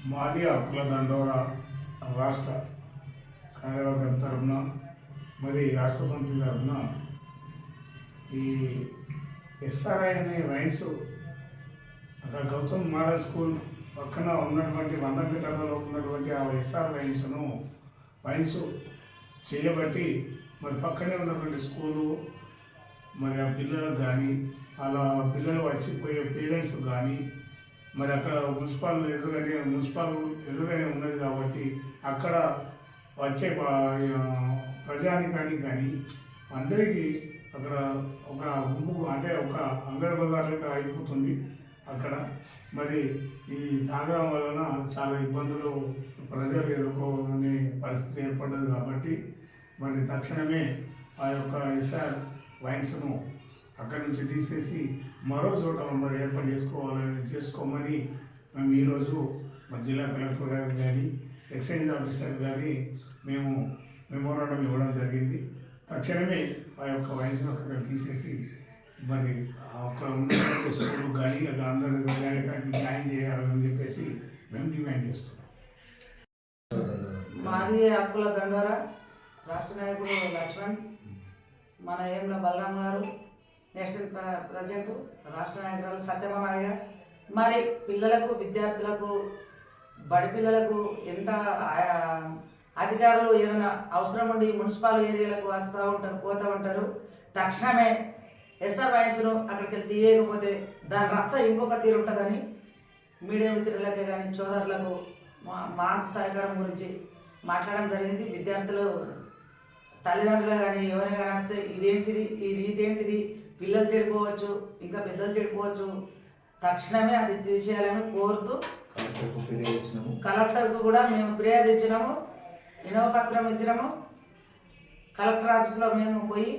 మాది హక్కుల దండోరా రాష్ట్ర కార్యవర్గం తరఫున మరి రాష్ట్ర సమితి తరఫున ఈ ఎస్ఆర్ఐ అనే వైన్స్ అక్కడ గౌతమ్ మోడల్ స్కూల్ పక్కన ఉన్నటువంటి 100 మీటర్లలో ఉన్నటువంటి ఆ ఎస్ఆర్ వైన్స్ చేయబట్టి మరి పక్కనే ఉన్నటువంటి స్కూలు మరి ఆ పిల్లలకు కానీ అలా పిల్లలు వచ్చిపోయే పేరెంట్స్ కానీ మరి అక్కడ మున్సిపల్ ఎదురుగానే ఉన్నది కాబట్టి అక్కడ వచ్చే ప్రజానికానికి కానీ అందరికీ అక్కడ ఒక గుంపు అంటే ఒక అంగడి బజార్లుగా అయిపోతుంది అక్కడ. మరి ఈ తాగడం వలన చాలా ఇబ్బందులు ప్రజలు ఎదుర్కొనే పరిస్థితి ఏర్పడ్డది కాబట్టి మరి తక్షణమే ఆ యొక్క ఎస్ఆర్ వైన్స్ను అక్కడి నుంచి తీసేసి మరో చోట మరి ఏర్పాటు చేసుకోమని మేము ఈరోజు మరి జిల్లా కలెక్టర్ గారికి కానీ ఎక్సైజ్ ఆఫీసర్ గారి మేము మెమోరాండం ఇవ్వడం జరిగింది. తక్షణమే ఆ యొక్క వైన్స్ను అక్కడ తీసేసి మరి అక్కడ ఉన్నటువంటి స్కూల్ కానీ అక్కడ అందరూ న్యాయం చేయాలని చెప్పేసి మేము డిమాండ్ చేస్తున్నాం. మాది హక్కుల దండోరా రాష్ట్ర నాయకుడు లక్ష్మణ్, మన ఏంల బలరాం గారు, నేషనల్ ప్రెసిడెంట్ రాష్ట్ర నాయకురాలు సత్యమాయ. మరి పిల్లలకు, విద్యార్థులకు, బడి పిల్లలకు ఎంత అధికారులు ఏదైనా అవసరం ఉండి మున్సిపల్ ఏరియాలకు వస్తూ ఉంటారు, పోతూ ఉంటారు. తక్షణమే ఎస్ఆర్ వైన్స్ను అక్కడికి తీయకపోతే దాని రచ్చ ఇంకొక తీరు ఉంటుందని మీడియా మిత్రులకే కానీ సోదరులకు మా సహకారం గురించి మాట్లాడడం జరిగింది. విద్యార్థులు తల్లిదండ్రులు కానీ ఎవరైనా కానీ వస్తే ఇదేంటిది, ఈ రీతి ఏంటిది, పిల్లలు చెడిపోవచ్చు, ఇంకా పెద్దలు చెడిపోవచ్చు, తక్షణమే అది తీసేయాలని కోరుతూ కలెక్టర్కు కూడా మేము ఫిర్యాదు ఇచ్చినాము, వినవ పత్రం ఇచ్చినాము. కలెక్టర్ ఆఫీస్లో మేము పోయి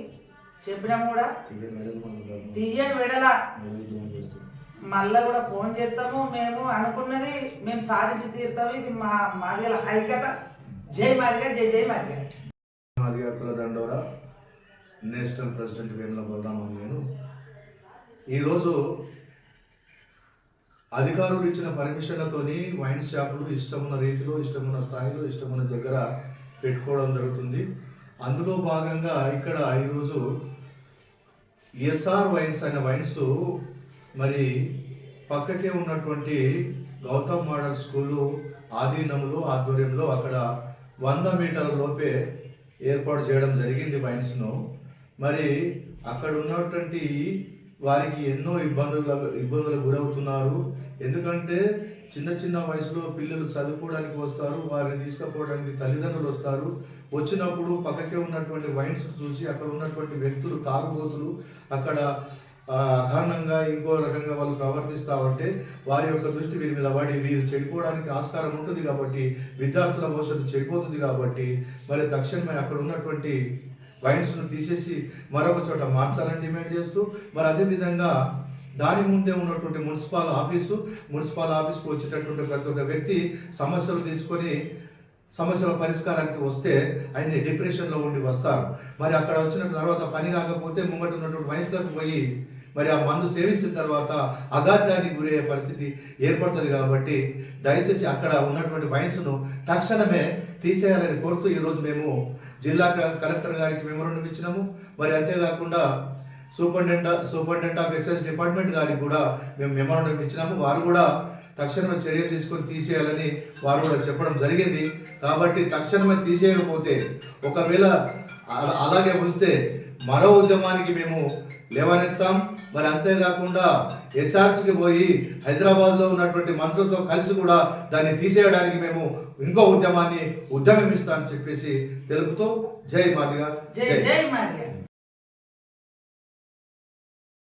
చెప్పినాము కూడా. తీయని విడల మళ్ళీ కూడా ఫోన్ చేస్తాము. మేము అనుకున్నది మేము సాధించి తీరుతాము. ఇది మాది ఐక్యత. జై మాదిగా, జై జై మాదిగా. మాది హక్కుల దండోరా నేషనల్ ప్రెసిడెంట్ వేముల బలరాం నేను ఈరోజు అధికారులు ఇచ్చిన పర్మిషన్లతోని వైన్ షాపులు ఇష్టమున్న రీతిలో, ఇష్టమున్న స్థాయిలో, ఇష్టమున్న దగ్గర పెట్టుకోవడం జరుగుతుంది. అందులో భాగంగా ఇక్కడ ఈరోజు ఎస్ఆర్ వైన్స్ అనే వైన్స్ మరి పక్కకే ఉన్నటువంటి గౌతమ్ మోడల్ స్కూలు ఆధ్వర్యంలో అక్కడ 100 మీటర్ల లోపే ఏర్పాటు చేయడం జరిగింది వైన్స్ను. మరి అక్కడ ఉన్నటువంటి వారికి ఎన్నో ఇబ్బందులకు గురవుతున్నారు. ఎందుకంటే చిన్న వయసులో పిల్లలు చదువుకోవడానికి వస్తారు, వారిని తీసుకుపోవడానికి తల్లిదండ్రులు వస్తారు. వచ్చినప్పుడు పక్కకే ఉన్నటువంటి వైన్స్ చూసి అక్కడ ఉన్నటువంటి వ్యక్తులు, తాగుబోతులు అక్కడ అకారణంగా ఇంకో రకంగా వాళ్ళు ప్రవర్తిస్తూ ఉంటే వారి యొక్క దృష్టి వీరి మీద పడి వీరు చెడిపోవడానికి ఆస్కారం ఉంటుంది. కాబట్టి విద్యార్థుల భవిష్యత్తు చెడిపోతుంది. కాబట్టి మరి తక్షణమే అక్కడ ఉన్నటువంటి వైన్స్ను తీసేసి మరొక చోట మార్చాలని డిమాండ్ చేస్తూ, మరి అదేవిధంగా దాని ముందే ఉన్నటువంటి మున్సిపల్ ఆఫీస్కు వచ్చేటటువంటి ప్రతి ఒక్క వ్యక్తి సమస్యలు తీసుకొని సమస్యల పరిష్కారానికి వస్తే ఆయన డిప్రెషన్లో ఉండి వస్తారు. మరి అక్కడ వచ్చిన తర్వాత పని కాకపోతే ముంగట ఉన్నటువంటి వయసులకు పోయి మరి ఆ మందు సేవించిన తర్వాత అగాధానికి గురయ్యే పరిస్థితి ఏర్పడుతుంది. కాబట్టి దయచేసి అక్కడ ఉన్నటువంటి వైన్స్ను తక్షణమే తీసేయాలని కోరుతూ ఈరోజు మేము జిల్లా కలెక్టర్ గారికి మెమోరాండం ఇచ్చినాము. మరి అంతేకాకుండా సూపరింటెండెంట్ ఆఫ్ ఎక్సైజ్ డిపార్ట్మెంట్ గారికి కూడా మేము మెమోరాండం ఇచ్చినాము. వారు కూడా తక్షణమే చర్యలు తీసుకొని తీసేయాలని వారు కూడా చెప్పడం జరిగింది. కాబట్టి తక్షణమే తీసేయకపోతే, ఒకవేళ అలాగే ఉంచితే మరో ఉద్యమానికి మేము లేవనెత్తాం. మరి అంతేకాకుండా హెచ్ఆర్సీకి పోయి హైదరాబాద్లో ఉన్నటువంటి మంత్రులతో కలిసి కూడా దాన్ని తీసేయడానికి మేము ఇంకో ఉద్యమిస్తామని చెప్పేసి తెలుపుతూ జై మాదిగా.